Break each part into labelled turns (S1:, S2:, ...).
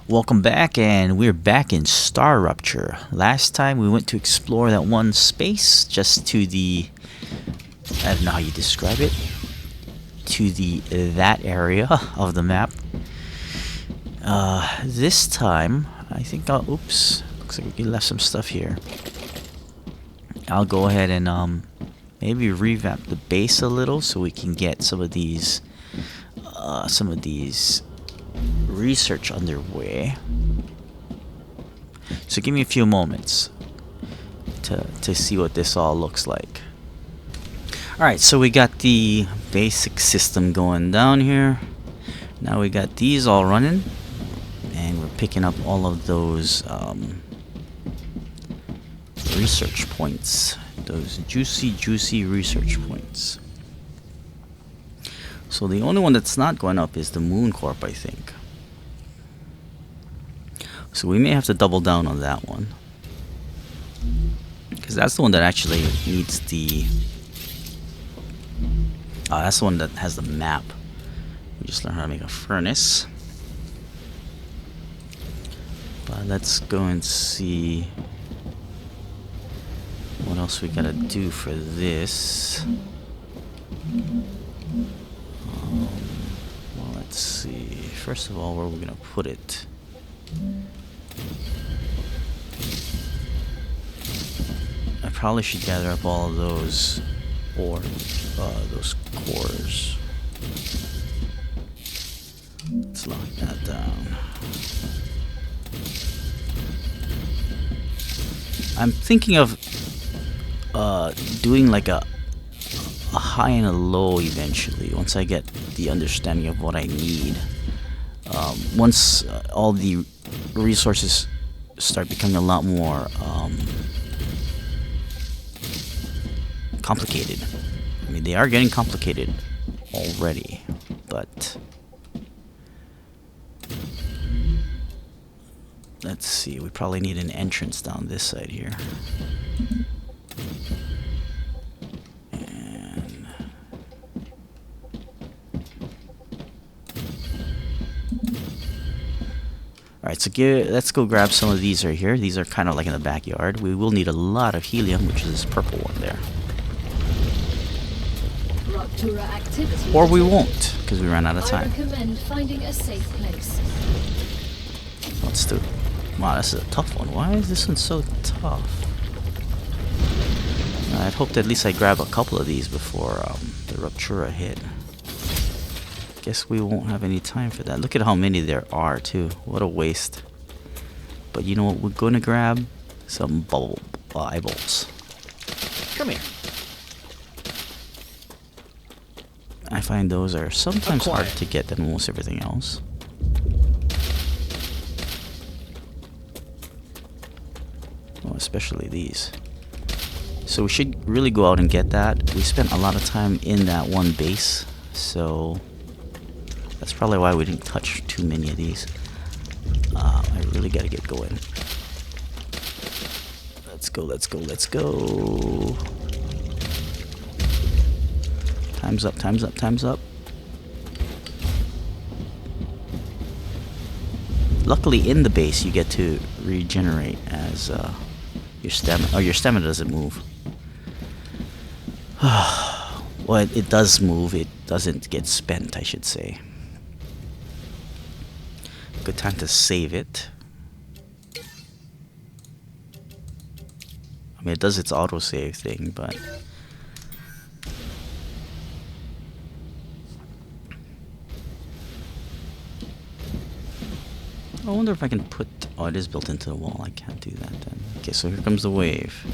S1: Welcome back, and we're back in Star Rupture. Last time we went to explore that one space just to the, I don't know how you describe it, to that area of the map. This time, I think oops, looks like we left some stuff here. I'll go ahead and maybe revamp the base a little so we can get some of these research underway. So give me a few moments to see what this all looks like. Alright, so we got the basic system going down here. Now we got these all running, and we're picking up all of those research points, those juicy research points. So the only one that's not going up is the Moon Corp, I think. So we may have to double down on that one, because that's the one that actually needs the that's the one that has the map. We just learned how to make a furnace. But let's go and see what else we gotta do for this. Well, let's see. First of all, where are we gonna put it? I probably should gather up all of those those cores. Let's lock that down. I'm thinking of doing like a high and a low eventually, once I get the understanding of what I need. Once all the resources start becoming a lot more complicated. I mean, they are getting complicated already, but let's see, we probably need an entrance down this side here. And alright, so let's go grab some of these right here. These are kind of like in the backyard. We will need a lot of helium, which is this purple one there. Or we won't, because we ran out of time.
S2: I recommend finding a safe place.
S1: Let's do it. Wow, this is a tough one. Why is this one so tough? I'd hoped at least I grab a couple of these before the Rupture hit. Guess we won't have any time for that. Look at how many there are, too. What a waste. But you know what we're going to grab? Some bubble eyeballs. Come here. I find those are sometimes hard to get than almost everything else. Well, especially these. So we should really go out and get that. We spent a lot of time in that one base, so that's probably why we didn't touch too many of these. I really gotta get going. Let's go, let's go, let's go. Time's up, time's up, time's up. Luckily, in the base, you get to regenerate as your stamina doesn't move. Well, it does move. It doesn't get spent, I should say. Good time to save it. I mean, it does its autosave thing, but I wonder if I can put... Oh, it is built into the wall. I can't do that then. Okay, so here comes the wave.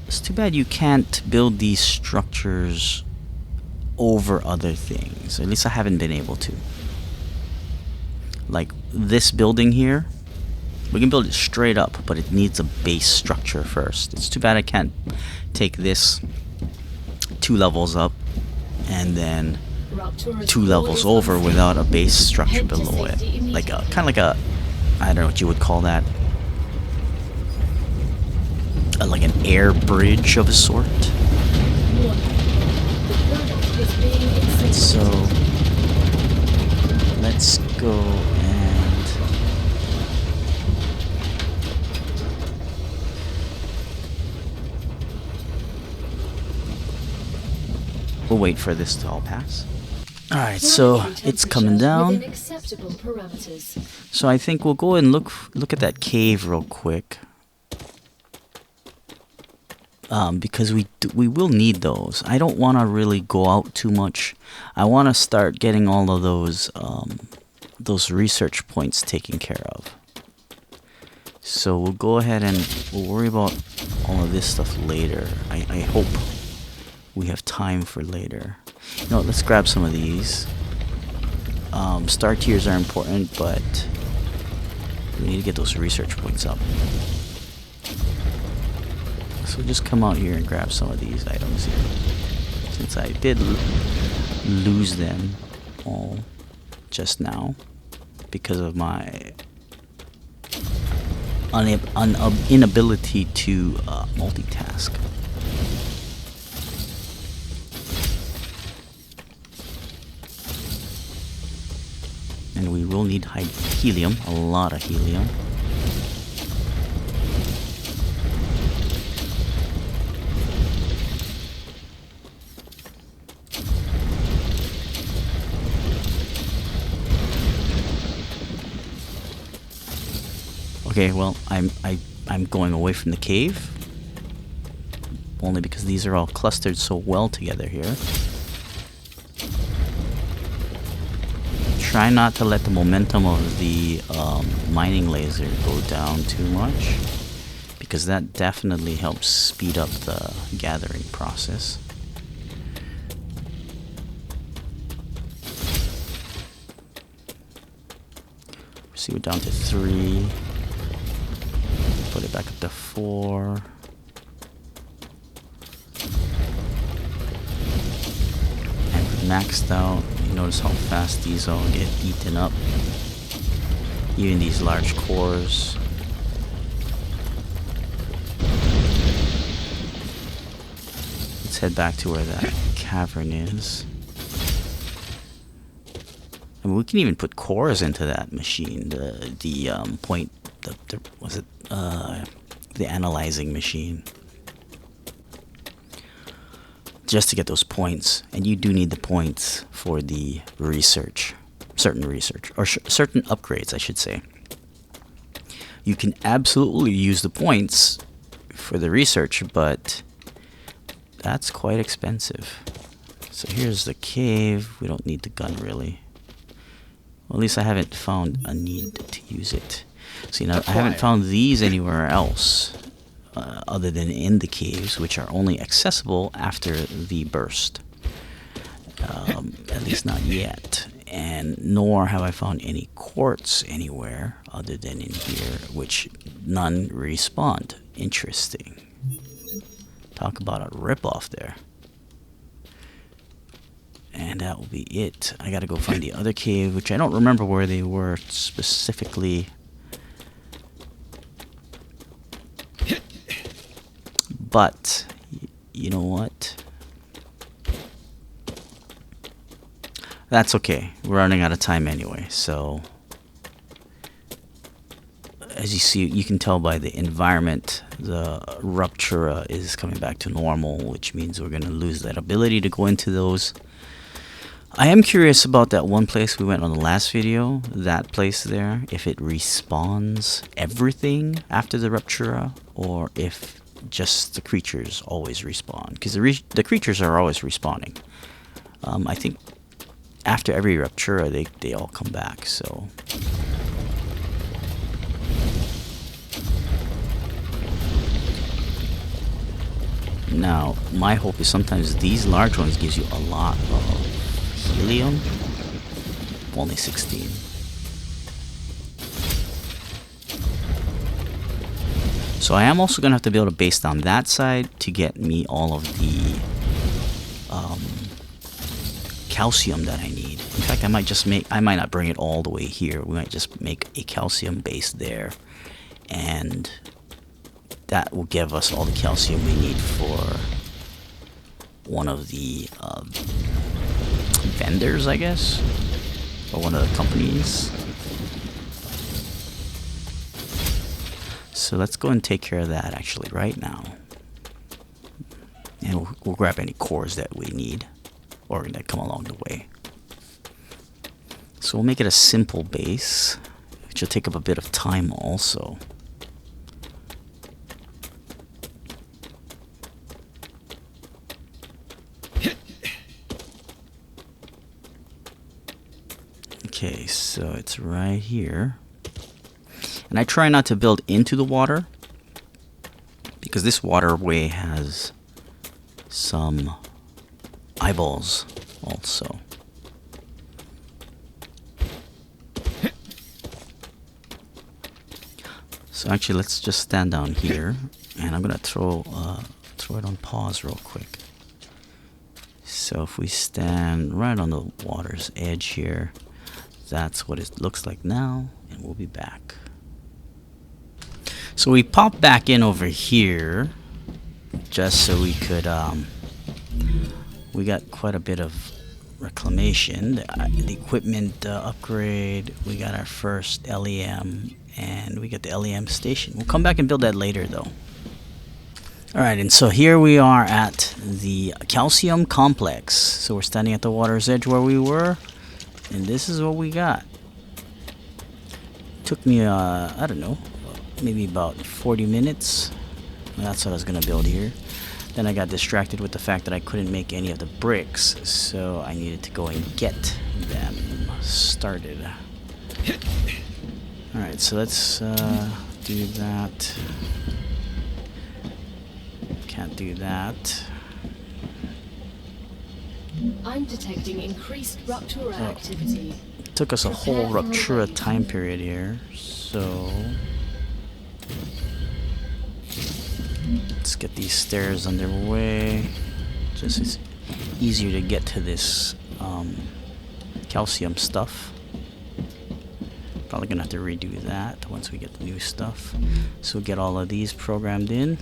S1: It's too bad you can't build these structures over other things. At least I haven't been able to. Like this building here, we can build it straight up, but it needs a base structure first. It's too bad I can't take this 2 levels up and then 2 levels over without a base structure below it. Like a kind of like a, I don't know what you would call that. Like an air bridge of a sort. Let's let's go and we'll wait for this to all pass. Alright, so it's coming down.
S2: Within acceptable parameters.
S1: So I think we'll go and look at that cave real quick. Because we will need those. I don't want to really go out too much. I want to start getting all of those research points taken care of. So we'll go ahead and we'll worry about all of this stuff later. I hope we have time for later. You know, let's grab some of these. Star tiers are important, but we need to get those research points up. So just come out here and grab some of these items here. Since I did lose them all just now because of my inability to multitask. And we will need helium, a lot of helium. Okay, well, I'm going away from the cave. Only because these are all clustered so well together here. Try not to let the momentum of the mining laser go down too much, because that definitely helps speed up the gathering process. See, we're down to 3. Put it back up to 4. And we're maxed out. You notice how fast these all get eaten up. Even these large cores. Let's head back to where that cavern is. I mean, we can even put cores into that machine. The analyzing machine, just to get those points. And you do need the points for the research, certain upgrades, I should say. You can absolutely use the points for the research, but that's quite expensive. So here's the cave. We don't need the gun really. Well, at least I haven't found a need to use it. See, now I haven't found these anywhere else other than in the caves, which are only accessible after the burst. At least not yet. And nor have I found any quartz anywhere other than in here, which none respawned. Interesting. Talk about a ripoff there. And that will be it. I gotta go find the other cave, which I don't remember where they were specifically. But, you know what? That's okay. We're running out of time anyway, so... As you see, you can tell by the environment, the Rupture is coming back to normal, which means we're going to lose that ability to go into those. I am curious about that one place we went on the last video, that place there, if it respawns everything after the Rupture, or if just the creatures always respawn, because the creatures are always respawning. I think after every Rupture, they all come back, so... Now, my hope is sometimes these large ones gives you a lot of helium. Only 16. So I am also going to have to be able to base down that side to get me all of the calcium that I need. In fact, I might not bring it all the way here. We might just make a calcium base there. And that will give us all the calcium we need for one of the vendors, I guess. or one of the companies. So let's go and take care of that actually right now. And we'll grab any cores that we need or that come along the way. So we'll make it a simple base, which will take up a bit of time also. Okay, so it's right here. And I try not to build into the water because this waterway has some eyeballs also. So actually, let's just stand down here, and I'm gonna throw it on pause real quick. So if we stand right on the water's edge here, that's what it looks like now, and we'll be back. So we pop back in over here, just so we could, we got quite a bit of reclamation. The equipment upgrade, we got our first LEM, and we got the LEM station. We'll come back and build that later though. Alright, and so here we are at the calcium complex. So we're standing at the water's edge where we were, and this is what we got. Took me, I don't know, maybe about 40 minutes. That's what I was gonna build here. Then I got distracted with the fact that I couldn't make any of the bricks, so I needed to go and get them started. Alright, so let's do that. Can't do that.
S2: I'm detecting increased Rupture activity.
S1: Took us a whole Rupture time period here, so let's get these stairs underway. Just it's easier to get to this calcium stuff. Probably gonna have to redo that once we get the new stuff. So we'll get all of these programmed in,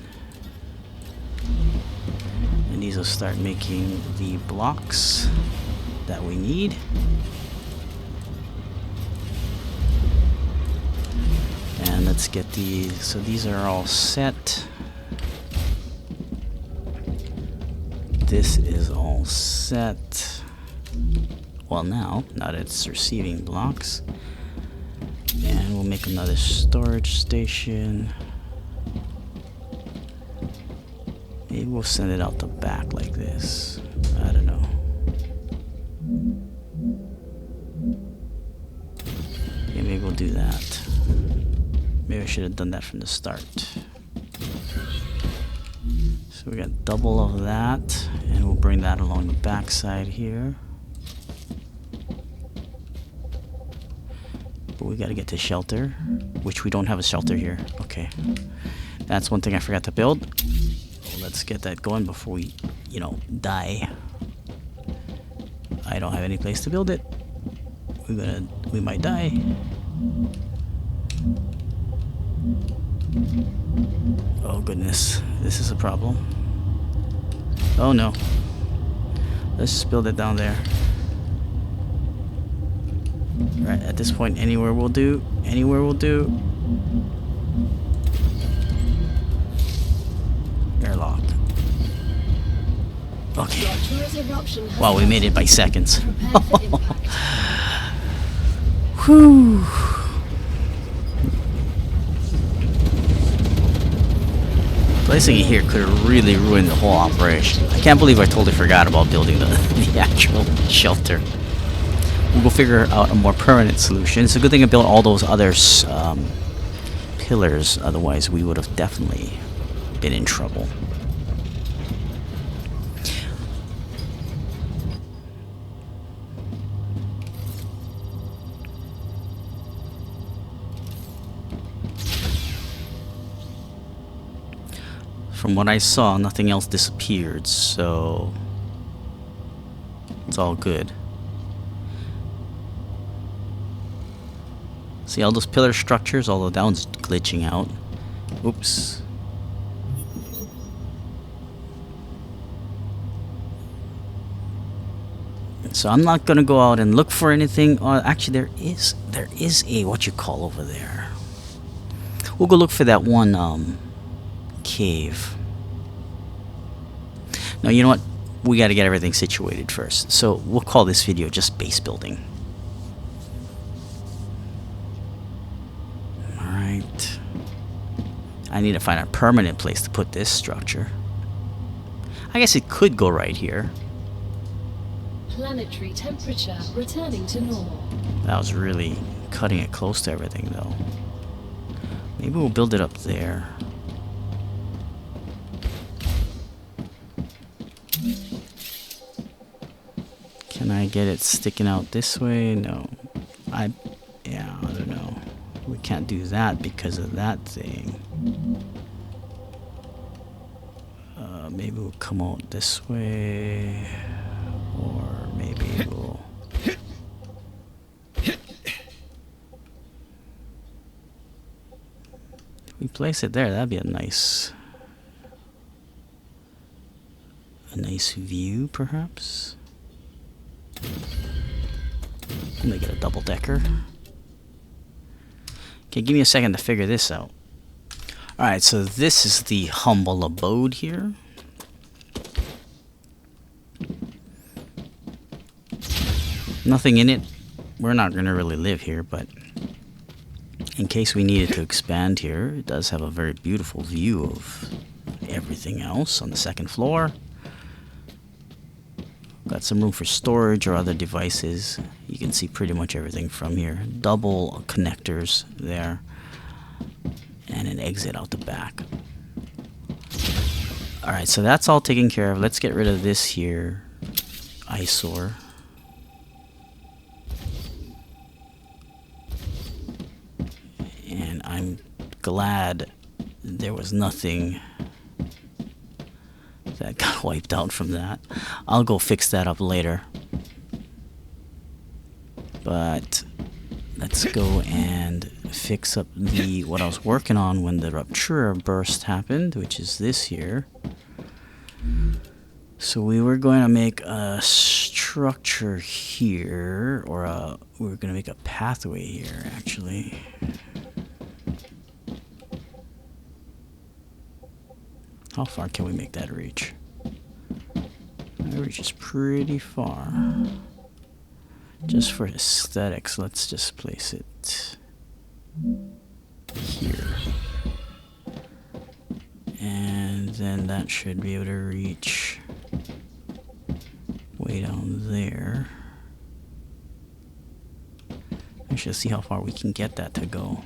S1: and these will start making the blocks that we need. And let's get these. So these are all set. This is all set. Well, now that it's receiving blocks, and we'll make another storage station. Maybe we'll send it out the back like this. I don't know. Yeah, maybe we'll do that. Maybe I should have done that from the start. So we got double of that, and we'll bring that along the back side here. But we gotta get to shelter, which we don't have a shelter here. Okay. That's one thing I forgot to build. Let's get that going before we, you know, die. I don't have any place to build it. We might die. Oh goodness, this is a problem. Oh no. Let's just build it down there. Right, at this point, anywhere will do. Anywhere will do. Airlock. Okay. Wow, we made it by seconds. Whew. Placing it here could have really ruined the whole operation. I can't believe I totally forgot about building the actual shelter. We'll figure out a more permanent solution. It's a good thing I built all those other pillars, otherwise we would have definitely been in trouble. From what I saw, nothing else disappeared, so it's all good. See all those pillar structures, although that one's glitching out. Oops. So I'm not gonna go out and look for anything. Actually, there is a what you call over there. We'll go look for that one cave. No, you know what? We got to get everything situated first. So we'll call this video just base building. All right. I need to find a permanent place to put this structure. I guess it could go right here.
S2: Planetary temperature returning to normal.
S1: That was really cutting it close to everything, though. Maybe we'll build it up there. Can I get it sticking out this way? No. Yeah, I don't know. We can't do that because of that thing. Maybe we'll come out this way. Or maybe we'll... If we place it there, that'd be a nice view, perhaps. Make it a double-decker. Okay, give me a second to figure this out. Alright, so this is the humble abode here. Nothing in it. We're not going to really live here, but in case we needed to expand here, it does have a very beautiful view of everything else on the second floor. Got some room for storage or other devices. You can see pretty much everything from here. Double connectors there. And an exit out the back. Alright, so that's all taken care of. Let's get rid of this here eyesore. And I'm glad there was nothing that got wiped out from that. I'll go fix that up later. But let's go and fix up what I was working on when the Rupture burst happened, which is this here. So we were going to make a structure here, or we were going to make a pathway here, actually. How far can we make that reach? It reaches pretty far. Just for aesthetics, let's just place it here. And then that should be able to reach way down there. Actually, let's see how far we can get that to go.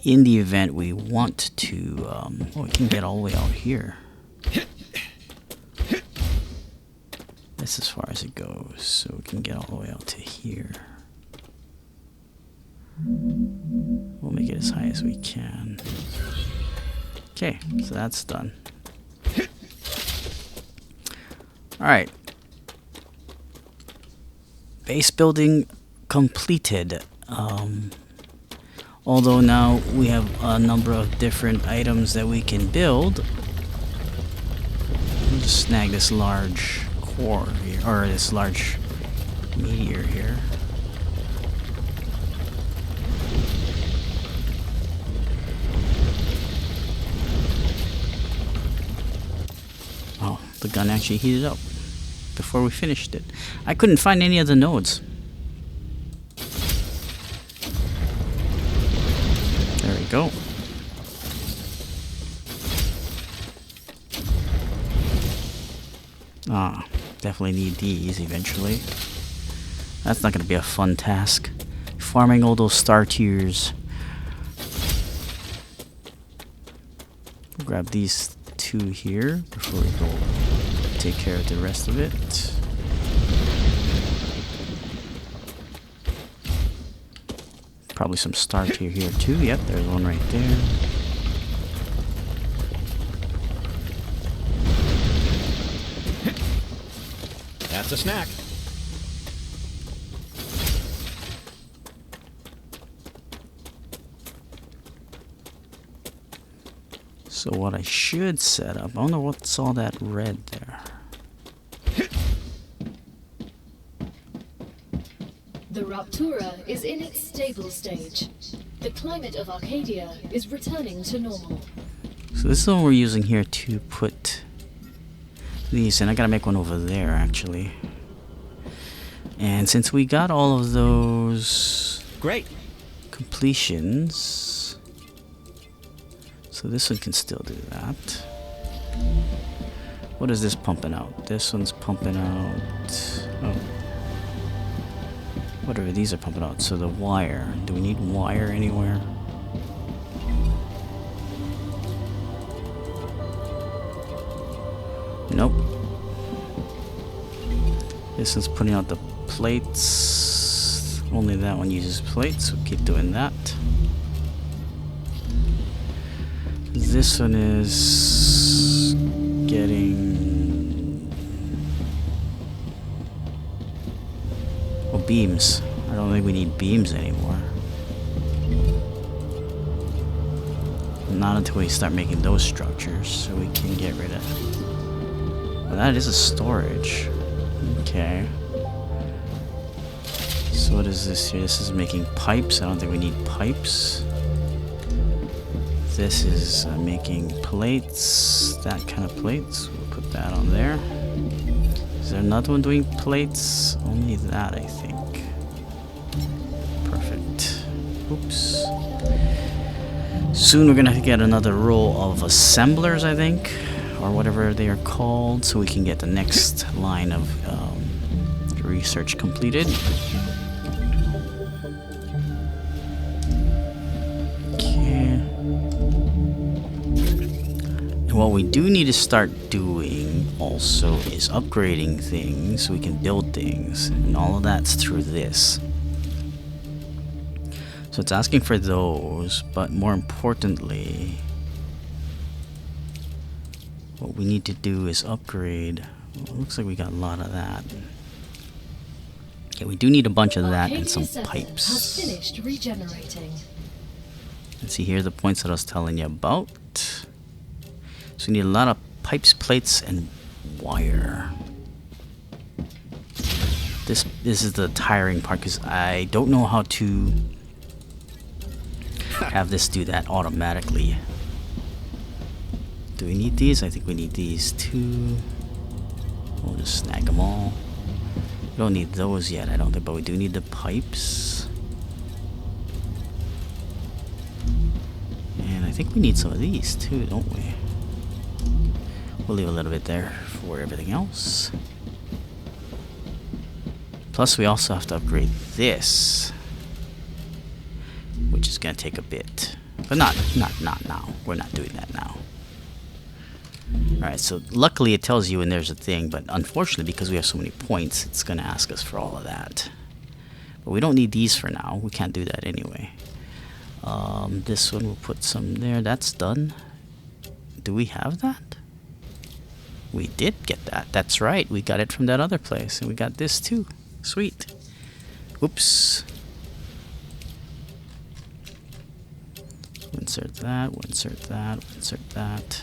S1: In the event we want to, we can get all the way out here. That's as far as it goes, so we can get all the way out to here. We'll make it as high as we can. Okay, so that's done. Alright. Base building completed. Although now we have a number of different items that we can build. We'll just snag this large core here, or this large meteor here. Oh, the gun actually heated up before we finished it. I couldn't find any of the nodes. There we go. Ah, definitely need these eventually. That's not going to be a fun task. Farming all those star tiers. We'll grab these two here before we go take care of the rest of it. Probably some star tier here too. Yep, there's one right there.
S3: That's a snack.
S1: So what I should set up, I wonder what's all that red there.
S2: The Ruptura is in its stable stage. The climate of Arcadia is returning to normal.
S1: So this is what we're using here to put these, and I gotta make one over there actually. And since we got all of those
S3: Great.
S1: completions, so this one can still do that. What is this pumping out? This one's pumping out. Oh. Whatever these are pumping out. So the wire. Do we need wire anywhere? Nope. This one's putting out the plates. Only that one uses plates. We'll keep doing that. This one is getting... oh, beams. I don't think we need beams anymore. Not until we start making those structures, so we can get rid of... well, that is a storage. Okay. So what is this here? This is making pipes. I don't think we need pipes. This is making plates. That kind of plates. We'll put that on there. Is there another one doing plates? Only that, I think. Perfect. Oops. Soon we're gonna get another row of assemblers, I think, or whatever they are called, so we can get the next line of research completed. Okay. And what we do need to start doing also is upgrading things so we can build things, and all of that's through this. So it's asking for those, but more importantly, what we need to do is upgrade. Well, it looks like we got a lot of that. Okay, we do need a bunch of that and some pipes.
S2: Has finished regenerating.
S1: Let's see, here are the points that I was telling you about. So we need a lot of pipes, plates, and wire. This is the tiring part because I don't know how to have this do that automatically. Do we need these? I think we need these too. We'll just snag them all. We don't need those yet, I don't think, but we do need the pipes. And I think we need some of these too, don't we? We'll leave a little bit there for everything else. Plus we also have to upgrade this, which is going to take a bit. But not now. We're not doing that now. Alright, so luckily it tells you when there's a thing, but unfortunately because we have so many points, it's going to ask us for all of that. But we don't need these for now. We can't do that anyway. This one, we'll put some there. That's done. Do we have that? We did get that. That's right. We got it from that other place. And we got this too. Sweet. Oops. Insert that, we'll insert that, we'll insert that.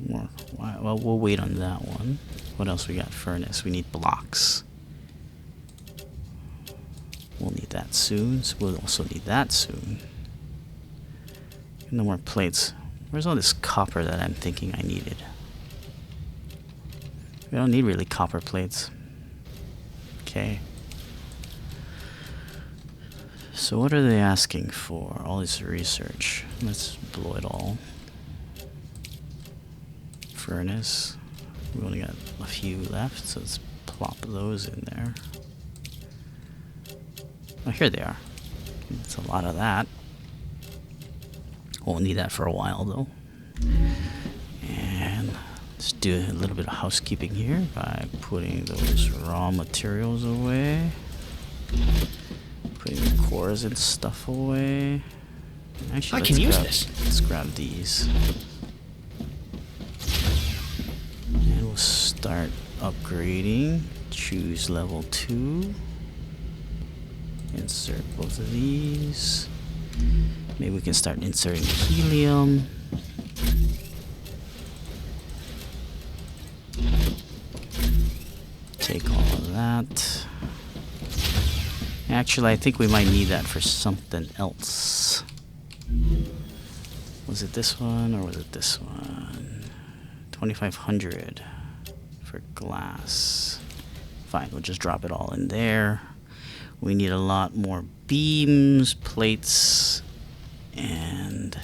S1: More. Well, we'll wait on that one. What else we got? Furnace. We need blocks. We'll need that soon. So we'll also need that soon. No more plates. Where's all this copper that I'm thinking I needed? We don't need really copper plates. Okay. So what are they asking for? All this research. Let's blow it all. Furnace. We only got a few left, so let's plop those in there. Oh, here they are. It's a lot of that. Won't need that for a while though. And let's do a little bit of housekeeping here by putting those raw materials away. Putting the cores and stuff away. Actually,
S3: I can use this.
S1: Let's grab these. And we'll start upgrading. Choose level 2. Insert both of these. Maybe we can start inserting helium. take all of that. Actually, I think we might need that for something else. Was it this one or was it this one? 2,500 for glass. Fine, we'll just drop it all in there. We need a lot more beams, plates, and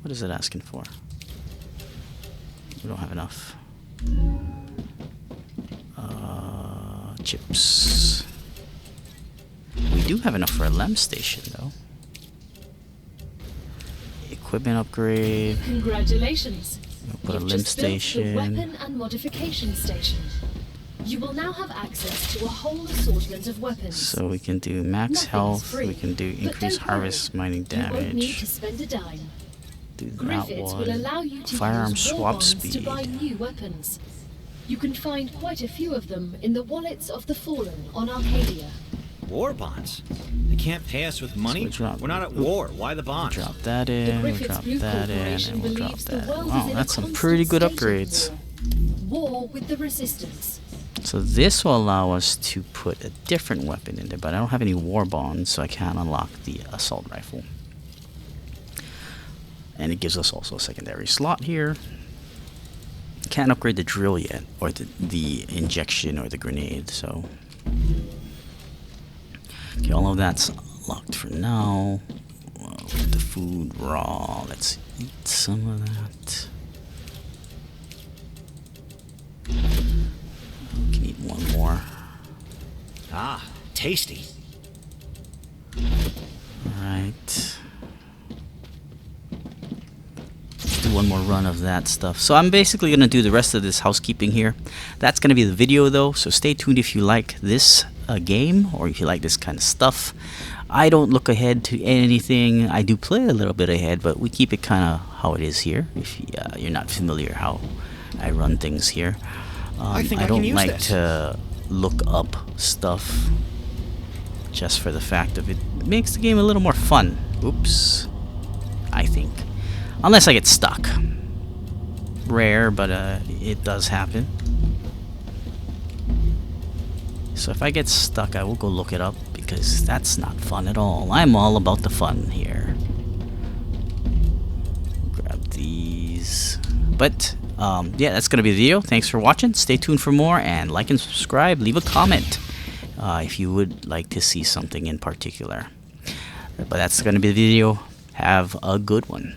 S1: what is it asking for? We don't have enough. Chips. We do have enough for a LEM station, though. Equipment upgrade.
S2: Congratulations.
S1: We'll put a
S2: You've
S1: LEM
S2: just built the
S1: station.
S2: weapon and modification station. You will now have access to a whole assortment of weapons.
S1: So we can do max
S2: Nothing's
S1: health.
S2: free,
S1: We can do
S2: but
S1: increased
S2: don't worry,
S1: harvest mining
S2: You won't need to
S1: damage.
S2: spend a dime.
S1: Do that
S2: Griffiths will allow
S1: one.
S2: you to
S1: Firearm
S2: use war
S1: swap
S2: bonds
S1: speed.
S2: to buy new weapons. You can find quite a few of them in the wallets of the fallen on Arcadia.
S3: War bonds? They can't pay us with money? We're not at war. Why the bonds?
S1: Drop that
S2: The
S1: in. We'll
S2: Griffiths
S1: drop
S2: Blue
S1: that in,
S2: Corporation
S1: and we'll drop
S2: believes the
S1: that.
S2: world is
S1: Wow,
S2: in
S1: that's
S2: a
S1: some
S2: constant
S1: pretty good
S2: state of
S1: upgrades.
S2: War with the Resistance.
S1: So this will allow us to put a different weapon in there, but I don't have any war bonds, so I can't unlock the assault rifle. And it gives us also a secondary slot here. Can't upgrade the drill yet, or the injection or the grenade, so. Okay, all of that's locked for now. Well, the food raw. Let's eat some of that. We can eat one more.
S3: Ah, tasty.
S1: Alright. Let's do one more run of that stuff. So I'm basically going to do the rest of this housekeeping here. That's going to be the video though, so stay tuned if you like this game, or if you like this kind of stuff. I don't look ahead to anything. I do play a little bit ahead, but we keep it kind of how it is here. If you're not familiar how I run things here.
S3: I think
S1: I
S3: I can
S1: don't
S3: use
S1: like
S3: this.
S1: to look up stuff just for the fact of it makes the game a little more fun. Oops. I think. Unless I get stuck. Rare, but it does happen. So if I get stuck, I will go look it up, because that's not fun at all. I'm all about the fun here. Grab these. But, yeah, that's going to be the video. Thanks for watching. Stay tuned for more, and like and subscribe. Leave a comment if you would like to see something in particular. But that's going to be the video. Have a good one.